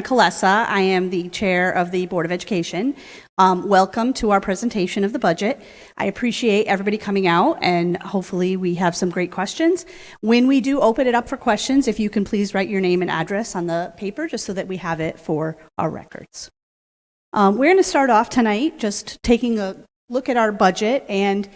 Kalesa. I am the chair of the Board of Education. Welcome to our presentation of the budget. I appreciate everybody coming out, and hopefully we have some great questions. When we do open it up for questions, if you can please write your name and address on the paper just so that we have it for our records. We're going to start off tonight just taking a look at our budget, and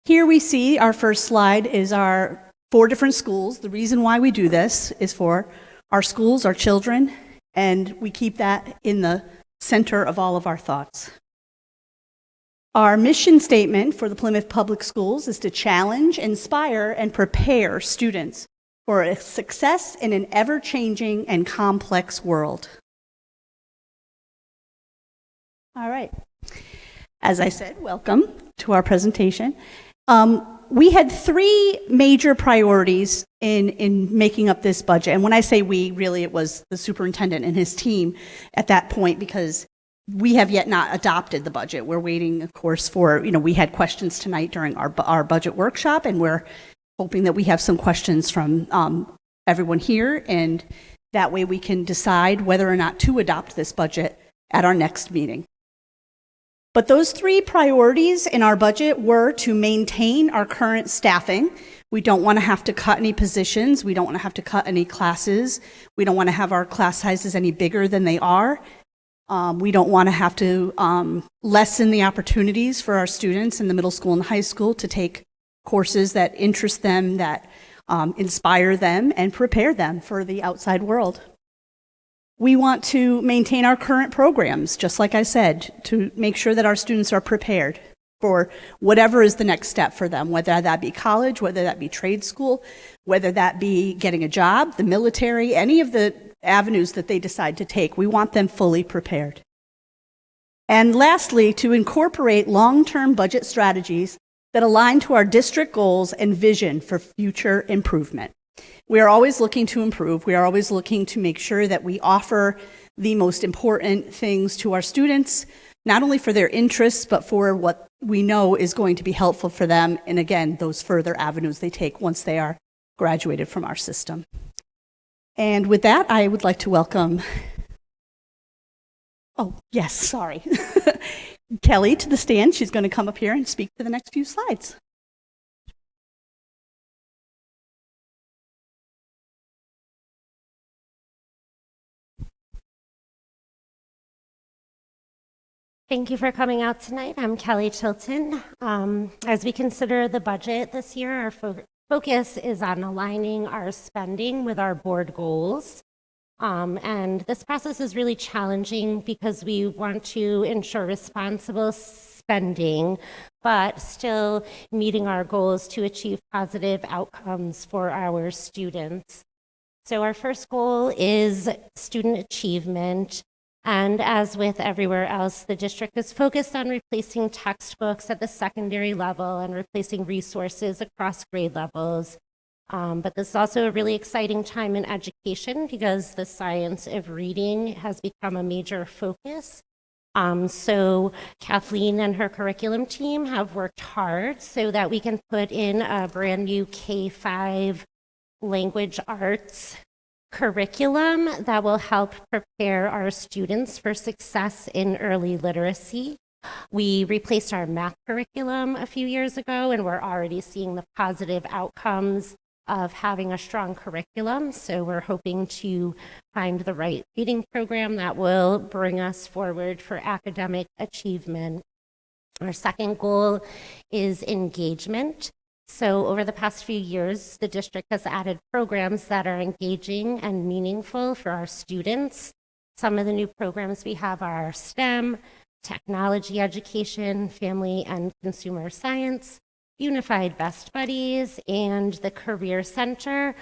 here we see our first slide is our 4 different schools. The reason why we do this is for our schools, our children, and we keep that in the center of all of our thoughts. Our mission statement for the Plymouth Public Schools is to challenge, inspire, and prepare students for a success in an ever-changing and complex world. All right. As I said, welcome to our presentation. We had 3 major priorities in making up this budget. And when I say we, really it was the superintendent and his team at that point, because we have yet not adopted the budget. We're waiting, of course, for, we had questions tonight during our budget workshop, and we're hoping that we have some questions from everyone here, and that way we can decide whether or not to adopt this budget at our next meeting. But those 3 priorities in our budget were to maintain our current staffing. We don't want to have to cut any positions. We don't want to have to cut any classes. We don't want to have our class sizes any bigger than they are. We don't want to have to lessen the opportunities for our students in the middle school and high school to take courses that interest them, that inspire them, and prepare them for the outside world. We want to maintain our current programs, just like I said, to make sure that our students are prepared for whatever is the next step for them, whether that be college, whether that be trade school, whether that be getting a job, the military, any of the avenues that they decide to take. We want them fully prepared. And lastly, to incorporate long-term budget strategies that align to our district goals and vision for future improvement. We are always looking to improve. We are always looking to make sure that we offer the most important things to our students, not only for their interests, but for what we know is going to be helpful for them, and again, those further avenues they take once they are graduated from our system. And with that, I would like to welcome, Kelly to the stand. She's going to come up here and speak to the next few slides. Thank you for coming out tonight. I'm Kelly Chilton. As we consider the budget this year, our focus is on aligning our spending with our board goals. And this process is really challenging because we want to ensure responsible spending, but still meeting our goals to achieve positive outcomes for our students. So our first goal is student achievement. And as with everywhere else, the district is focused on replacing textbooks at the secondary level and replacing resources across grade levels. But this is also a really exciting time in education because the science of reading has become a major focus. So Kathleen and her curriculum team have worked hard so that we can put in a brand new K-5 language arts curriculum that will help prepare our students for success in early literacy. We replaced our math curriculum a few years ago, and we're already seeing the positive outcomes of having a strong curriculum. So we're hoping to find the right reading program that will bring us forward for academic achievement. Our second goal is engagement. So over the past few years, the district has added programs that are engaging and meaningful for our students. Some of the new programs we have are STEM, technology education, family and consumer science, Unified Best Buddies, and the Career Center.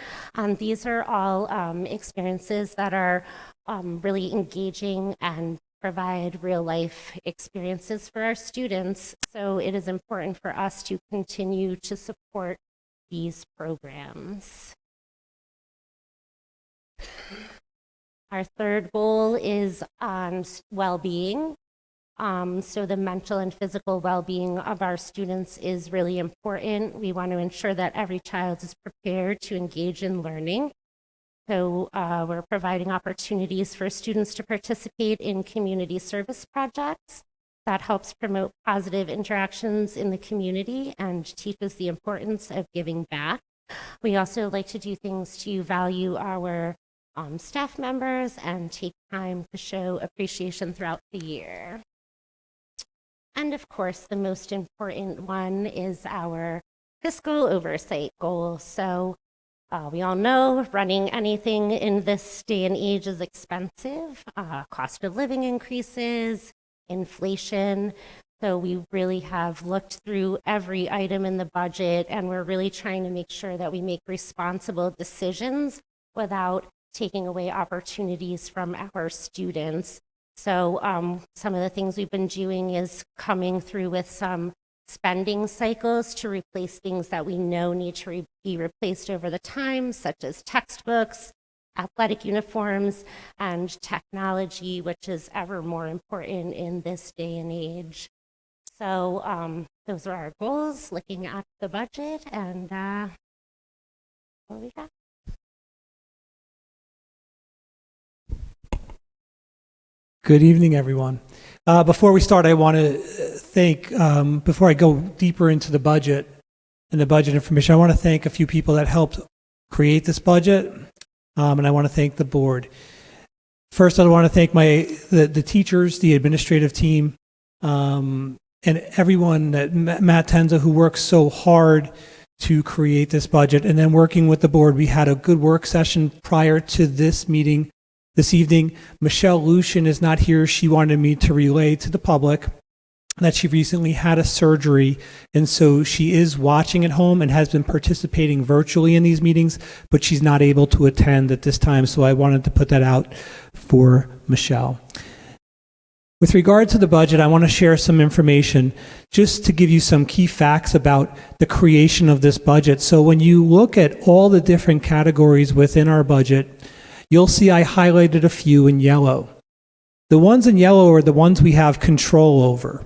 These are all experiences that are really engaging and provide real life experiences for our students. So it is important for us to continue to support these programs. Our third goal is on well-being. So the mental and physical well-being of our students is really important. We want to ensure that every child is prepared to engage in learning. So we're providing opportunities for students to participate in community service projects that helps promote positive interactions in the community and teaches the importance of giving back. We also like to do things to value our staff members and take time to show appreciation throughout the year. And of course, the most important one is our fiscal oversight goal. So we all know running anything in this day and age is expensive. Cost of living increases, inflation. So we really have looked through every item in the budget, and we're really trying to make sure that we make responsible decisions without taking away opportunities from our students. So some of the things we've been doing is coming through with some spending cycles to replace things that we know need to be replaced over the time, such as textbooks, athletic uniforms, and technology, which is ever more important in this day and age. So those are our goals, looking at the budget, and what we got. Good evening, everyone. Before we start, I want to thank, before I go deeper into the budget and the budget information, I want to thank a few people that helped create this budget, and I want to thank the board. First, I want to thank the teachers, the administrative team, and everyone, Matt Tenza, who works so hard to create this budget. And then working with the board, we had a good work session prior to this meeting this evening. Michelle Lucian is not here. She wanted me to relay to the public that she recently had a surgery, and so she is watching at home and has been participating virtually in these meetings, but she's not able to attend at this time, so I wanted to put that out for Michelle. With regard to the budget, I want to share some information just to give you some key facts about the creation of this budget. So when you look at all the different categories within our budget, you'll see I highlighted a few in yellow. The ones in yellow are the ones we have control over.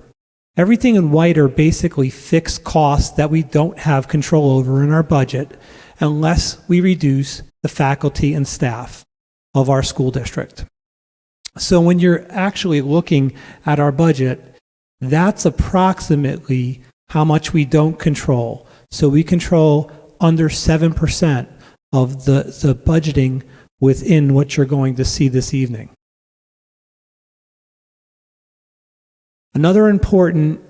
Everything in white are basically fixed costs that we don't have control over in our budget unless we reduce the faculty and staff of our school district. So when you're actually looking at our budget, that's approximately how much we don't control. So we control under 7% of the budgeting within what you're going to see this evening. Another important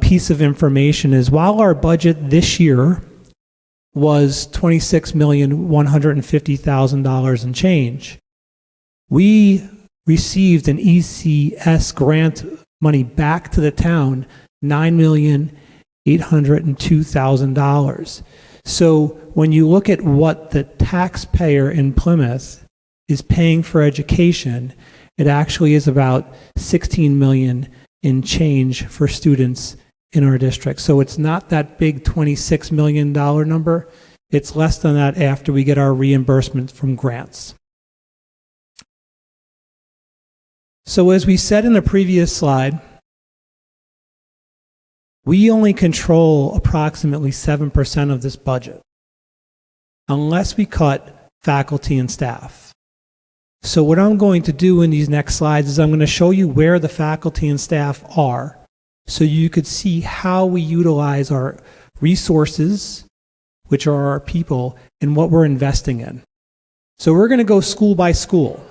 piece of information is while our budget this year was $26,150,000 and change, we received an ECS grant money back to the town, $9,802,000. So when you look at what the taxpayer in Plymouth is paying for education, it actually is about $16 million in change for students in our district. So it's not that big $26 million number. It's less than that after we get our reimbursement from grants. So as we said in the previous slide, we only control approximately 7% of this budget, unless we cut faculty and staff. So what I'm going to do in these next slides is I'm going to show you where the faculty and staff are, so you could see how we utilize our resources, which are our people, and what we're investing in. So we're going to go school by school,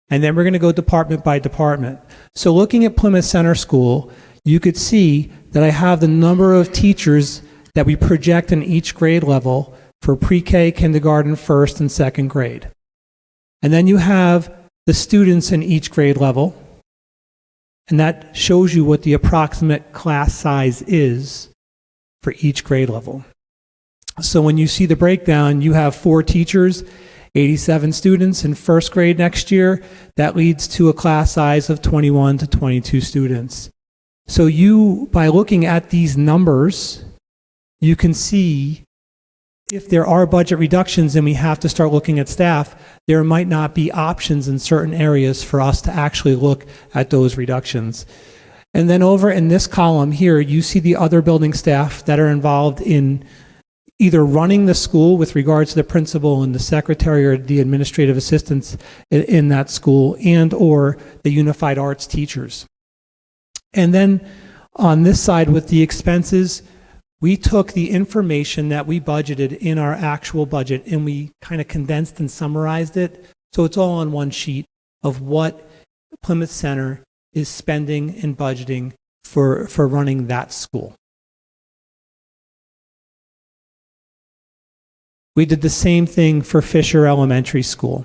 and then we're going to go department by department. So looking at Plymouth Center School, you could see that I have the number of teachers that we project in each grade level for pre-K, kindergarten, first, and second grade. And then you have the students in each grade level, and that shows you what the approximate class size is for each grade level. So when you see the breakdown, you have 4 teachers, 87 students in first grade next year. That leads to a class size of 21 to 22 students. So you, by looking at these numbers, you can see if there are budget reductions and we have to start looking at staff, there might not be options in certain areas for us to actually look at those reductions. And then over in this column here, you see the other building staff that are involved in either running the school with regards to the principal and the secretary or the administrative assistants in that school, and or the unified arts teachers. And then on this side with the expenses, we took the information that we budgeted in our actual budget and we kind of condensed and summarized it. So it's all on one sheet of what Plymouth Center is spending and budgeting for running that school. We did the same thing for Fisher Elementary School.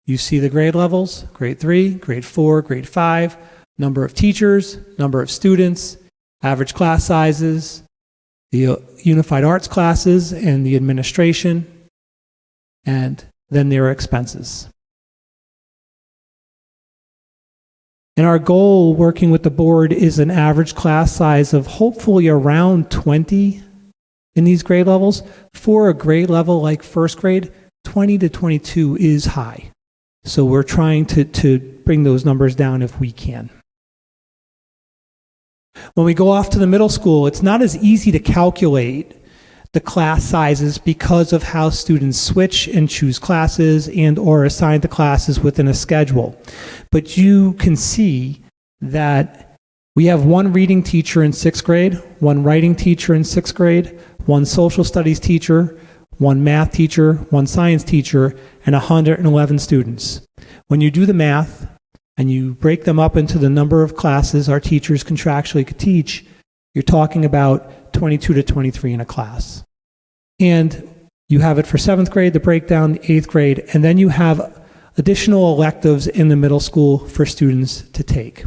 You see the grade levels, grade 3, grade 4, grade 5, number of teachers, number of students, average class sizes, the unified arts classes and the administration, and then their expenses. And our goal working with the board is an average class size of hopefully around 20 in these grade levels. For a grade level like first grade, 20 to 22 is high. So we're trying to bring those numbers down if we can. When we go off to the middle school, it's not as easy to calculate the class sizes because of how students switch and choose classes and or assign to classes within a schedule. But you can see that we have one reading teacher in 6th grade, one writing teacher in 6th grade, one social studies teacher, one math teacher, one science teacher, and 111 students. When you do the math and you break them up into the number of classes our teachers contractually could teach, you're talking about 22 to 23 in a class. And you have it for 7th grade, the breakdown, 8th grade, and then you have additional electives in the middle school for students to take.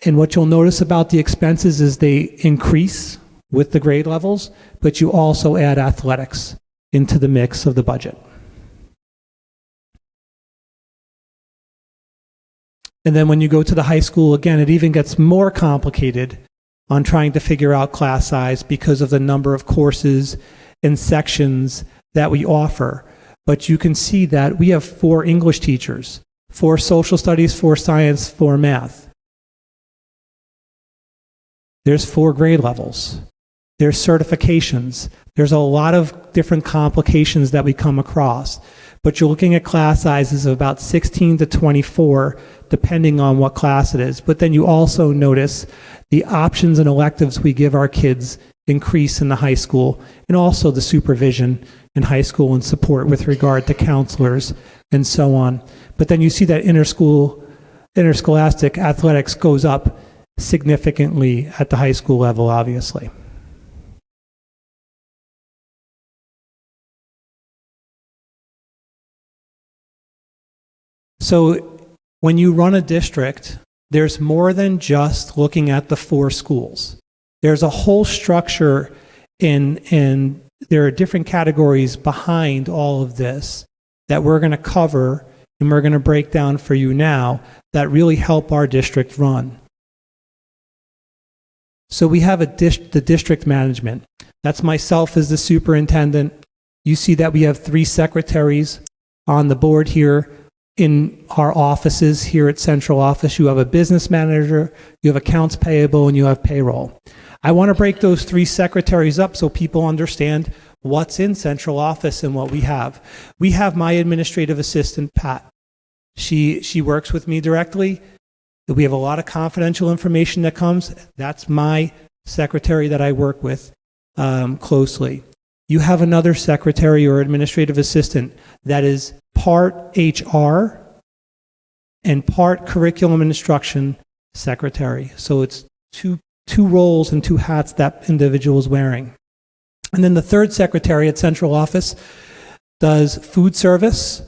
And what you'll notice about the expenses is they increase with the grade levels, but you also add athletics into the mix of the budget. And then when you go to the high school, again, it even gets more complicated on trying to figure out class size because of the number of courses and sections that we offer. But you can see that we have 4 English teachers, 4 social studies, 4 science, 4 math. There's 4 grade levels. There's certifications. There's a lot of different complications that we come across. But you're looking at class sizes of about 16 to 24, depending on what class it is. But then you also notice the options and electives we give our kids increase in the high school, and also the supervision in high school and support with regard to counselors and so on. But then you see that interscholastic athletics goes up significantly at the high school level, obviously. So when you run a district, there's more than just looking at the 4 schools. There's a whole structure and there are different categories behind all of this that we're going to cover and we're going to break down for you now that really help our district run. So we have the district management. That's myself as the superintendent. You see that we have 3 secretaries on the board here. In our offices here at central office, you have a business manager, you have accounts payable, and you have payroll. I want to break those 3 secretaries up so people understand what's in central office and what we have. We have my administrative assistant, Pat. She works with me directly. We have a lot of confidential information that comes. That's my secretary that I work with closely. You have another secretary or administrative assistant that is part HR and part curriculum and instruction secretary. So it's two roles and 2 hats that individual is wearing. And then the 3rd secretary at central office does food service,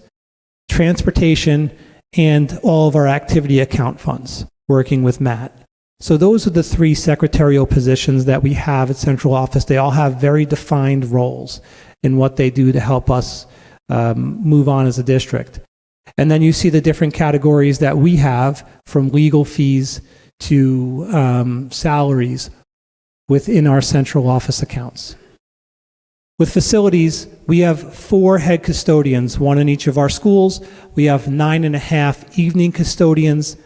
transportation, and all of our activity account funds, working with Matt. So those are the 3 secretarial positions that we have at central office. They all have very defined roles in what they do to help us move on as a district. And then you see the different categories that we have, from legal fees to salaries within our central office accounts. With facilities, we have 4 head custodians, 1 in each of our schools. We have 9.5 evening custodians.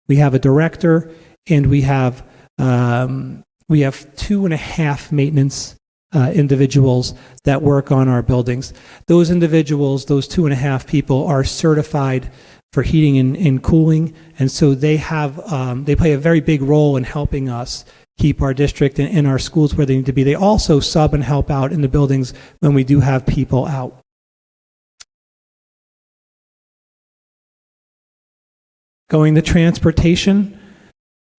We have a director, and we have 2.5 maintenance individuals that work on our buildings. Those individuals, those 2.5 people, are certified for heating and cooling, and so they play a very big role in helping us keep our district and our schools where they need to be. They also sub and help out in the buildings when we do have people out. Going to transportation,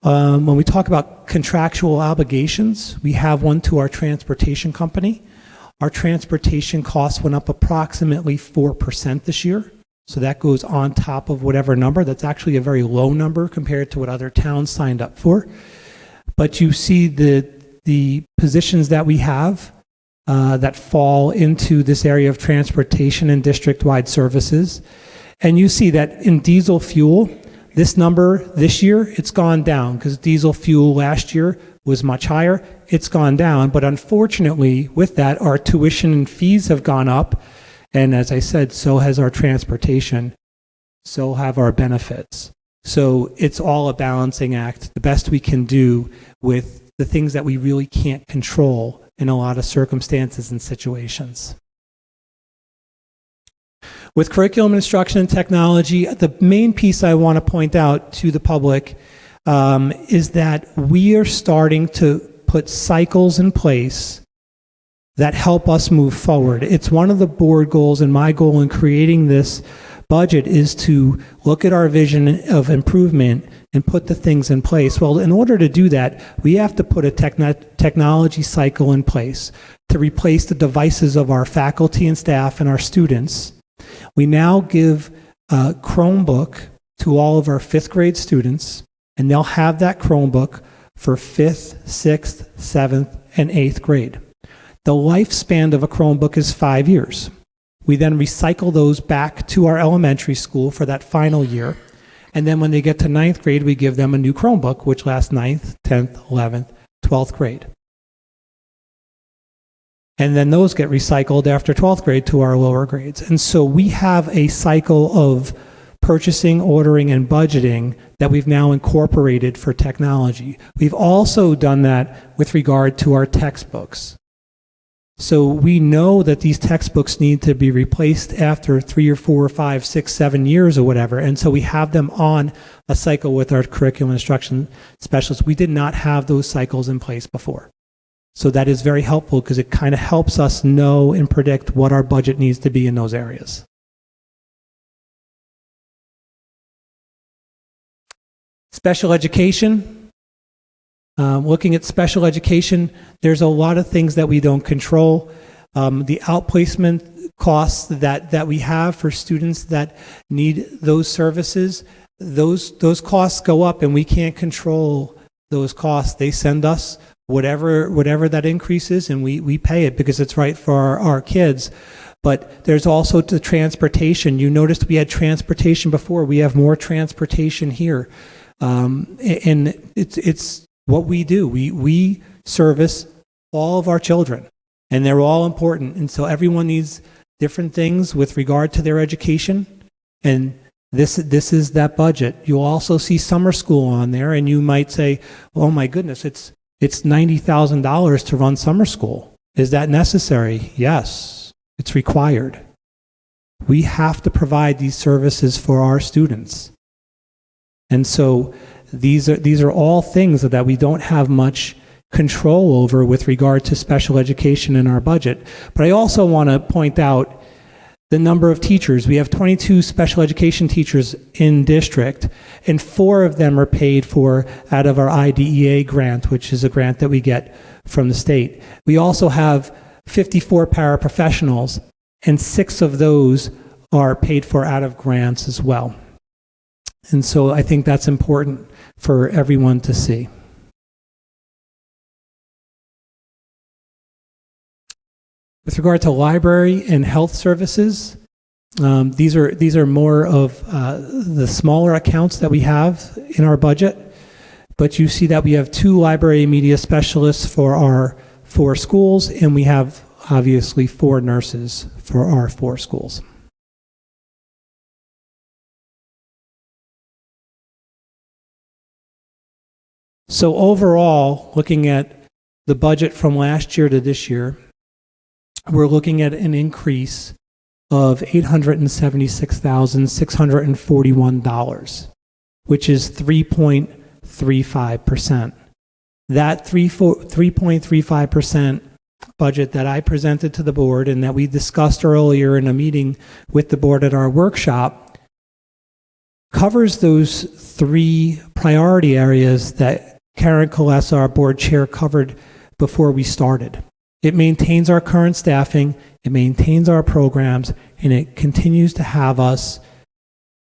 when we talk about contractual obligations, we have one to our transportation company. Our transportation costs went up approximately 4% this year. So that goes on top of whatever number. That's actually a very low number compared to what other towns signed up for. But you see the positions that we have that fall into this area of transportation and district-wide services. And you see that in diesel fuel, this number this year, it's gone down because diesel fuel last year was much higher. It's gone down. But unfortunately, with that, our tuition and fees have gone up. And as I said, so has our transportation. So have our benefits. So it's all a balancing act, the best we can do with the things that we really can't control in a lot of circumstances and situations. With curriculum instruction and technology, the main piece I want to point out to the public is that we are starting to put cycles in place that help us move forward. It's one of the board goals, and my goal in creating this budget is to look at our vision of improvement and put the things in place. Well, in order to do that, we have to put a technology cycle in place to replace the devices of our faculty and staff and our students. We now give a Chromebook to all of our 5th grade students, and they'll have that Chromebook for 5th, 6th, 7th, and 8th grade. The lifespan of a Chromebook is 5 years. We then recycle those back to our elementary school for that final year. And then when they get to 9th grade, we give them a new Chromebook, which lasts 9th, 10th, 11th, 12th grade. And then those get recycled after 12th grade to our lower grades. And so we have a cycle of purchasing, ordering, and budgeting that we've now incorporated for technology. We've also done that with regard to our textbooks. So we know that these textbooks need to be replaced after 3 or 4 or 5, 6, 7 years or whatever. And so we have them on a cycle with our curriculum instruction specialists. We did not have those cycles in place before. So that is very helpful because it kind of helps us know and predict what our budget needs to be in those areas. Special education. Looking at special education, there's a lot of things that we don't control. The outplacement costs that we have for students that need those services, those costs go up, and we can't control those costs. They send us whatever that increase is, and we pay it because it's right for our kids. But there's also the transportation. You noticed we had transportation before. We have more transportation here. And it's what we do. We service all of our children, and they're all important. And so everyone needs different things with regard to their education. And this is that budget. You'll also see summer school on there, and you might say, "Oh my goodness, it's $90,000 to run summer school. Is that necessary?" Yes, it's required. We have to provide these services for our students. And so these are all things that we don't have much control over with regard to special education in our budget. But I also want to point out the number of teachers. We have 22 special education teachers in district, and 4 of them are paid for out of our IDEA grant, which is a grant that we get from the state. We also have 54 paraprofessionals, and 6 of those are paid for out of grants as well. And so I think that's important for everyone to see. With regard to library and health services, these are more of the smaller accounts that we have in our budget. But you see that we have 2 library media specialists for our 4 schools, and we have obviously 4 nurses for our 4 schools. So overall, looking at the budget from last year to this year, we're looking at an increase of $876,641, which is 3.35%. That 3.35% budget that I presented to the board and that we discussed earlier in a meeting with the board at our workshop covers those three priority areas that Karen Kolessa, our board chair, covered before we started. It maintains our current staffing, it maintains our programs, and it continues to have us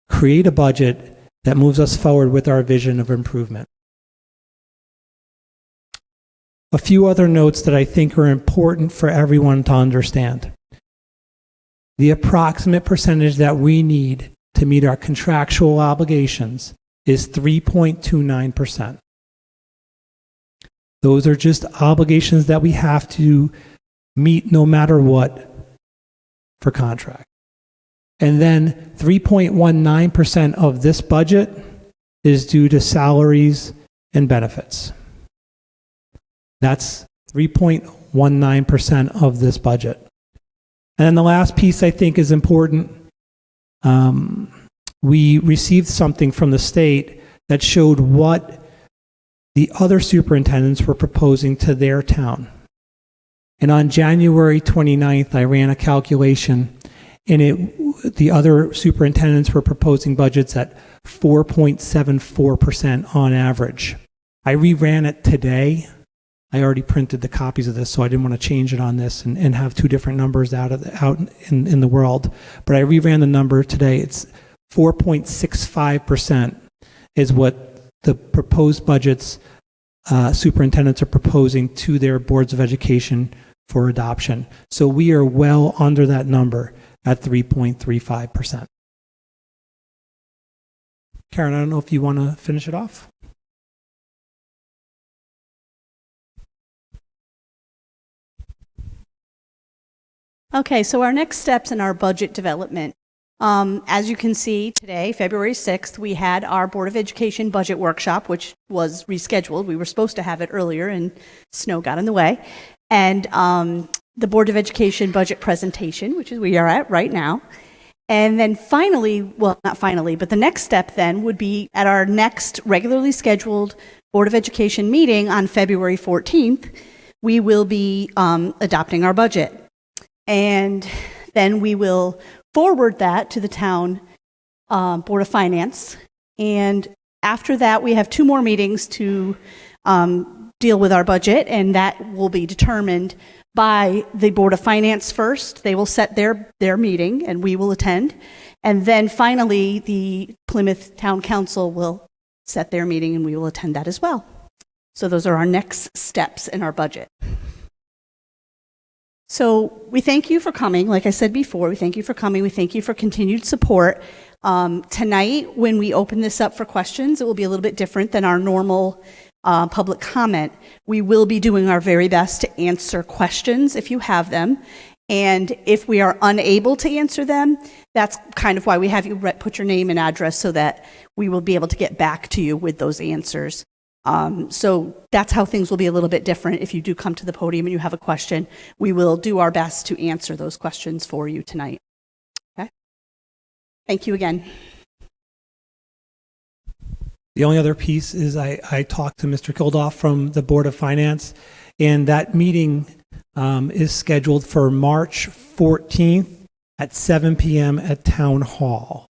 create a budget that moves us forward with our vision of improvement. A few other notes that I think are important for everyone to understand. The approximate percentage that we need to meet our contractual obligations is 3.29%. Those are just obligations that we have to meet no matter what for contract. And then 3.19% of this budget is due to salaries and benefits. That's 3.19% of this budget. And then the last piece I think is important. We received something from the state that showed what the other superintendents were proposing to their town. And on January 29th, I ran a calculation, and the other superintendents were proposing budgets at 4.74% on average. I reran it today. I already printed the copies of this, so I didn't want to change it on this and have two different numbers out in the world. But I reran the number today. It's 4.65% is what the proposed budgets superintendents are proposing to their boards of education for adoption. So we are well under that number at 3.35%. Karen, I don't know if you want to finish it off. Okay, so our next steps in our budget development. As you can see today, February 6th, we had our Board of Education budget workshop, which was rescheduled. We were supposed to have it earlier and snow got in the way. And the Board of Education budget presentation, which is where we are at right now. And then finally, well, not finally, but the next step then would be at our next regularly scheduled Board of Education meeting on February 14th, we will be adopting our budget. And then we will forward that to the town Board of Finance. And after that, we have 2 more meetings to deal with our budget, and that will be determined by the Board of Finance first. They will set their meeting, and we will attend. And then finally, the Plymouth Town Council will set their meeting, and we will attend that as well. So those are our next steps in our budget. So we thank you for coming. Like I said before, we thank you for coming. We thank you for continued support. Tonight, when we open this up for questions, it will be a little bit different than our normal public comment. We will be doing our very best to answer questions if you have them. And if we are unable to answer them, that's kind of why we have you put your name and address so that we will be able to get back to you with those answers. So that's how things will be a little bit different. If you do come to the podium and you have a question, we will do our best to answer those questions for you tonight. Okay? Thank you again. The only other piece is I talked to Mr. Kildoff from the Board of Finance, and that meeting is scheduled for March 14th at 7 p.m. at Town Hall.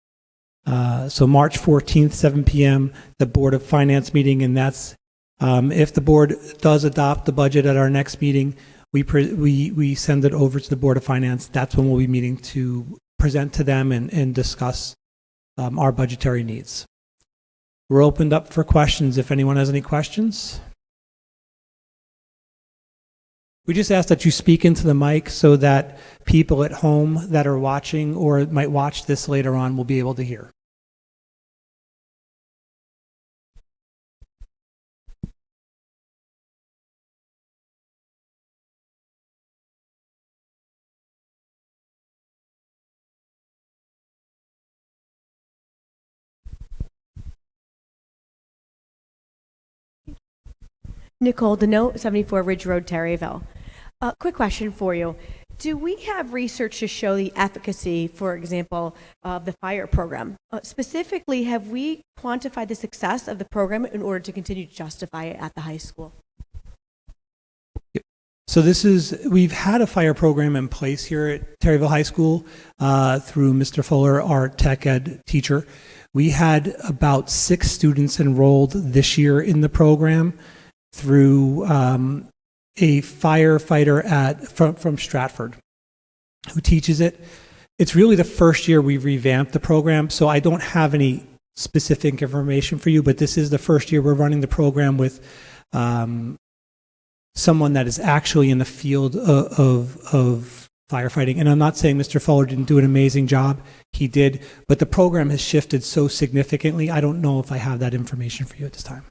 So March 14th, 7 p.m., the Board of Finance meeting, and that's if the board does adopt the budget at our next meeting, we send it over to the Board of Finance. That's when we'll be meeting to present to them and discuss our budgetary needs. We're opened up for questions if anyone has any questions. We just ask that you speak into the mic so that people at home that are watching or might watch this later on will be able to hear. Nicole Deneau, 74 Ridge Road, Terryville. Quick question for you. Do we have research to show the efficacy, for example, of the fire program? Specifically, have we quantified the success of the program in order to continue to justify it at the high school? So we've had a fire program in place here at Terryville High School through Mr. Fuller, our tech ed teacher. We had about 6 students enrolled this year in the program through a firefighter from Stratford who teaches it. It's really the first year we revamped the program, so I don't have any specific information for you, but this is the first year we're running the program with someone that is actually in the field of firefighting. And I'm not saying Mr. Fuller didn't do an amazing job. He did, but the program has shifted so significantly, I don't know if I have that information for you at this time.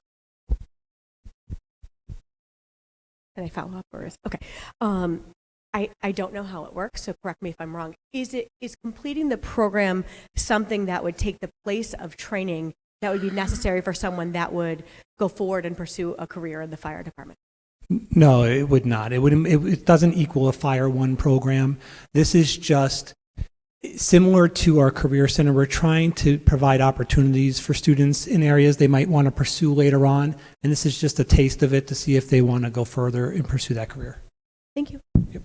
Can I follow up okay? I don't know how it works, so correct me if I'm wrong. Is completing the program something that would take the place of training that would be necessary for someone that would go forward and pursue a career in the fire department? No, it would not. It doesn't equal a Fire One program. This is just similar to our Career Center. We're trying to provide opportunities for students in areas they might want to pursue later on, and this is just a taste of it to see if they want to go further and pursue that career. Thank you. Yep.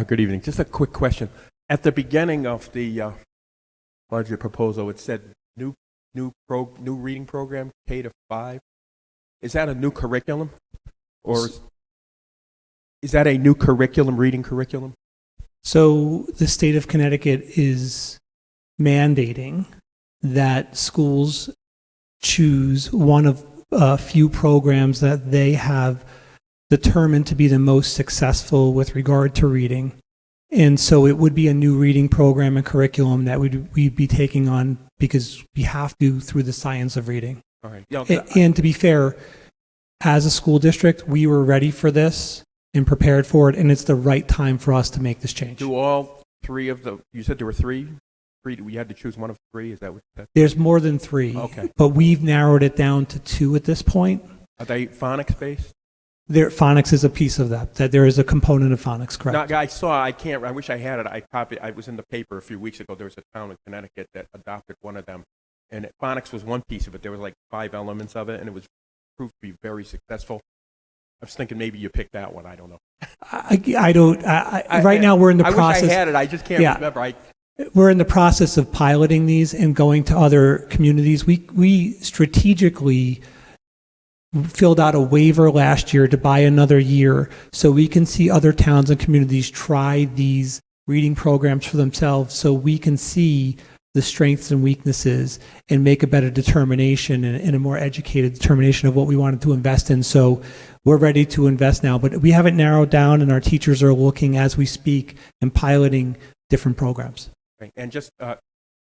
Good evening. Just a quick question. At the beginning of the budget proposal, it said new reading program K to 5. Is that a new curriculum, or is that a new reading curriculum? So the state of Connecticut is mandating that schools choose one of a few programs that they have determined to be the most successful with regard to reading. And so it would be a new reading program and curriculum that we'd be taking on because we have to through the science of reading. All right. Yeah, And to be fair, as a school district, we were ready for this and prepared for it, and it's the right time for us to make this change. do all 3 of the, you said there were 3? We had to choose one of 3? Is that what that? There's more than 3, Okay. but we've narrowed it down to 2 at this point. Are they phonics based? Phonics is a piece of that there is a component of phonics, correct? No, I wish I had it. I was in the paper a few weeks ago. There was a town in Connecticut that adopted one of them. And phonics was one piece of it. There was like 5 elements of it, and it was proved to be very successful. I was thinking maybe you picked that one. I don't know. I don't. Right now, we're in the process. I wish I had it. I just can't remember. We're in the process of piloting these and going to other communities. We strategically filled out a waiver last year to buy another year so we can see other towns and communities try these reading programs for themselves so we can see the strengths and weaknesses and make a better determination and a more educated determination of what we wanted to invest in. So we're ready to invest now, but we haven't narrowed down, and our teachers are looking as we speak and piloting different programs. Right. And just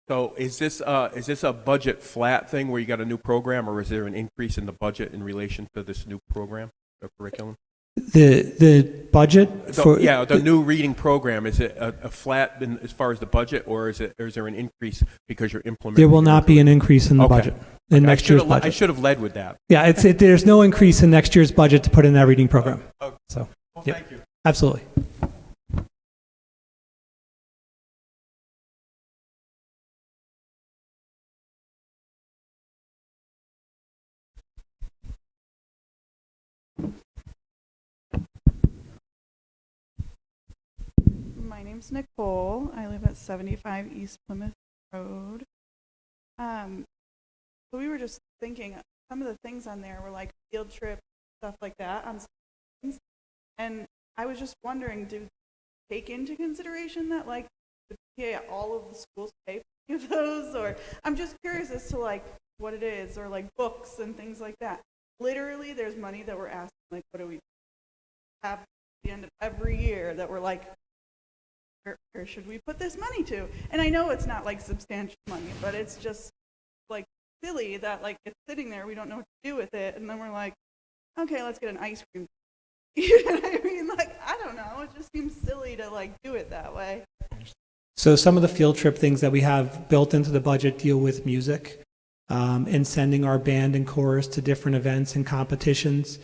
so is this a budget flat thing where you got a new program, or is there an increase in the budget in relation to this new program, the curriculum? The budget for the new reading program, is it a flat as far as the budget, or is there an increase because you're implementing? There will not be an increase in the budget in next year's budget. I should have led with that. Yeah, there's no increase in next year's budget to put in that reading program. So, thank you. Absolutely. My name's Nicole. I live at 75 East Plymouth Road. So we were just thinking, some of the things on there were like field trip, stuff like that on things. And I was just wondering, do take into consideration that like the PTA at all of the schools pay for any of those? Or I'm just curious as to like what it is, or like books and things like that. Literally, there's money that we're asking, like, what do we have at the end of every year that we're like, where should we put this money to? And I know it's not like substantial money, but it's just like silly that like it's sitting there, we don't know what to do with it, and then we're like, okay, let's get an ice cream. You know what I mean? Like, I don't know, it just seems silly to like do it that way. So some of the field trip things that we have built into the budget deal with music, and sending our band and chorus to different events and competitions.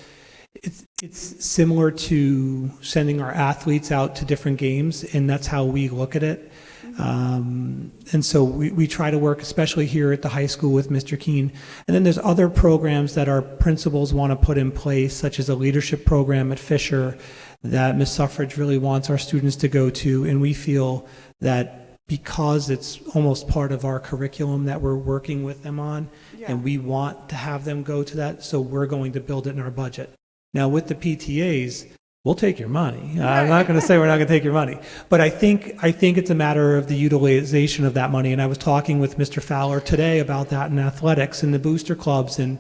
It's similar to sending our athletes out to different games, and that's how we look at it. And so we try to work, especially here at the high school, with Mr. Keene. And then there's other programs that our principals want to put in place, such as a leadership program at Fisher that Ms. Suffrage really wants our students to go to. And we feel that because it's almost part of our curriculum that we're working with them on, and we want to have them go to that, so we're going to build it in our budget. Now, with the PTAs, we'll take your money. I'm not going to say we're not going to take your money, but I think it's a matter of the utilization of that money. And I was talking with Mr. Fowler today about that in athletics and the booster clubs and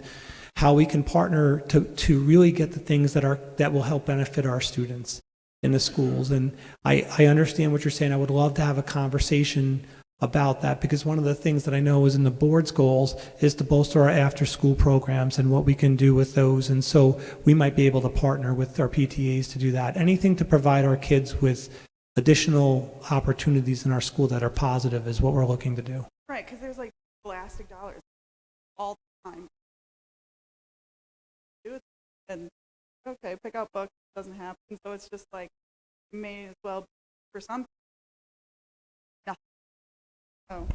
how we can partner to really get the things that will help benefit our students in the schools. And I understand what you're saying. I would love to have a conversation about that, because one of the things that I know is in the board's goals is to bolster our after-school programs and what we can do with those. And so we might be able to partner with our PTAs to do that. Anything to provide our kids with additional opportunities in our school that are positive is what we're looking to do. Right, because there's like scholastic dollars all the time. Do it, and okay, pick out books, doesn't happen. So it's just like, may as well for something. Oh.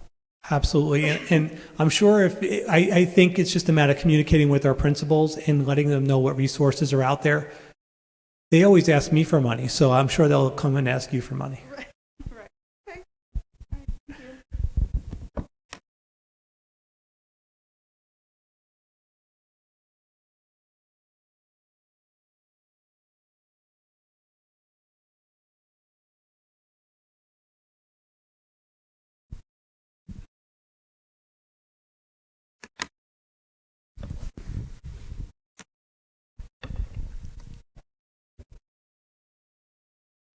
Absolutely. And I'm sure I think it's just a matter of communicating with our principals and letting them know what resources are out there. They always ask me for money, so I'm sure they'll come and ask you for money. Right. Right. Okay. All right. Thank you.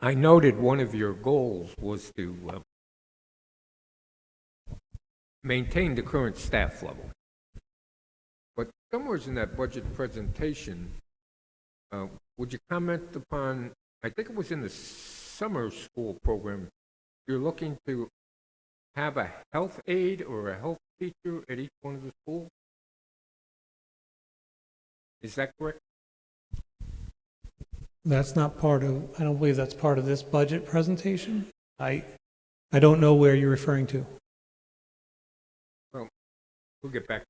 I noted one of your goals was to maintain the current staff level. But somewhere in that budget presentation, would you comment upon, I think it was in the summer school program, you're looking to have a health aide or a health teacher at each one of the schools? Is that correct? That's not I don't believe that's part of this budget presentation. I don't know where you're referring to. Well, we'll get back.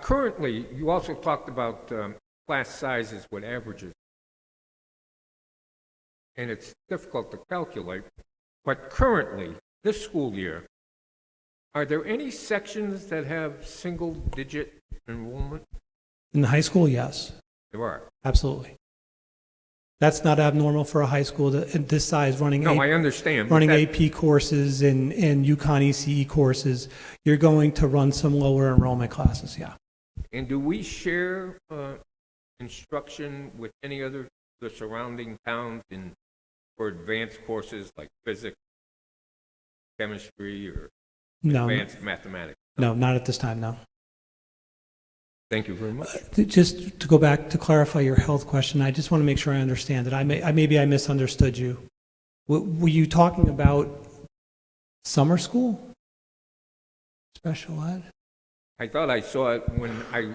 Currently, you also talked about class sizes with averages. And it's difficult to calculate, but currently, this school year, are there any sections that have single-digit enrollment? In the high school, yes. There are. Absolutely. That's not abnormal for a high school this size running No, I understand. running AP courses and UConn ECE courses. You're going to run some lower enrollment classes, yeah. And do we share instruction with any other the surrounding towns for advanced courses like physics, chemistry, or No, advanced mathematics? no, not at this time, no. Thank you very much. Just to go back to clarify your health question, I just want to make sure I understand it. Maybe I misunderstood you. Were you talking about summer school? Special ed? I thought I saw it when I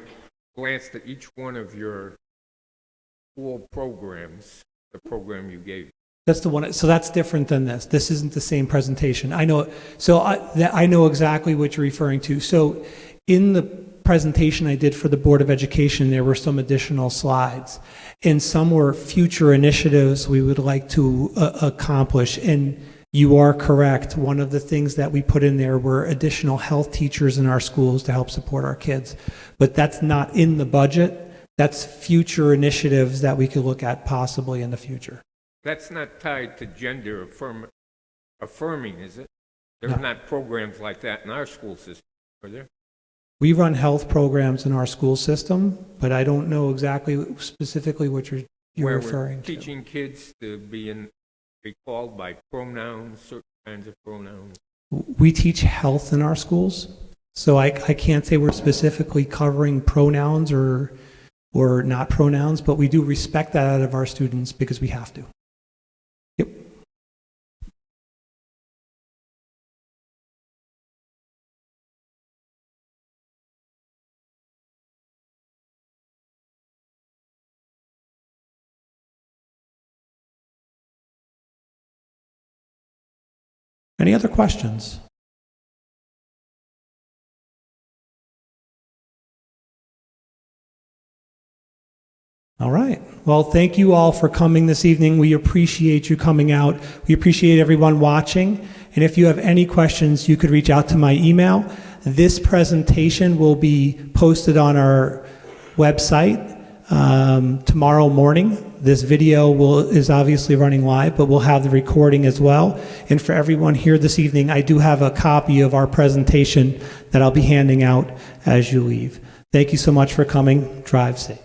glanced at each one of your school programs, the program you gave. That's the one. So that's different than this. This isn't the same presentation. I know. So I know exactly what you're referring to. So in the presentation I did for the Board of Education, there were some additional slides, and some were future initiatives we would like to accomplish. And you are correct. One of the things that we put in there were additional health teachers in our schools to help support our kids. But that's not in the budget. That's future initiatives that we could look at possibly in the future. That's not tied to gender affirming, is it? There's No. not programs like that in our school system, are there? We run health programs in our school system, but I don't know exactly specifically what you're Where referring we're to. teaching kids to be called by pronouns, certain kinds of pronouns. We teach health in our schools, so I can't say we're specifically covering pronouns or not pronouns, but we do respect that out of our students because we have to. Yep. Any other questions? All right. Well, thank you all for coming this evening. We appreciate you coming out. We appreciate everyone watching. And if you have any questions, you could reach out to my email. This presentation will be posted on our website tomorrow morning. This video is obviously running live, but we'll have the recording as well. And for everyone here this evening, I do have a copy of our presentation that I'll be handing out as you leave. Thank you so much for coming. Drive safe.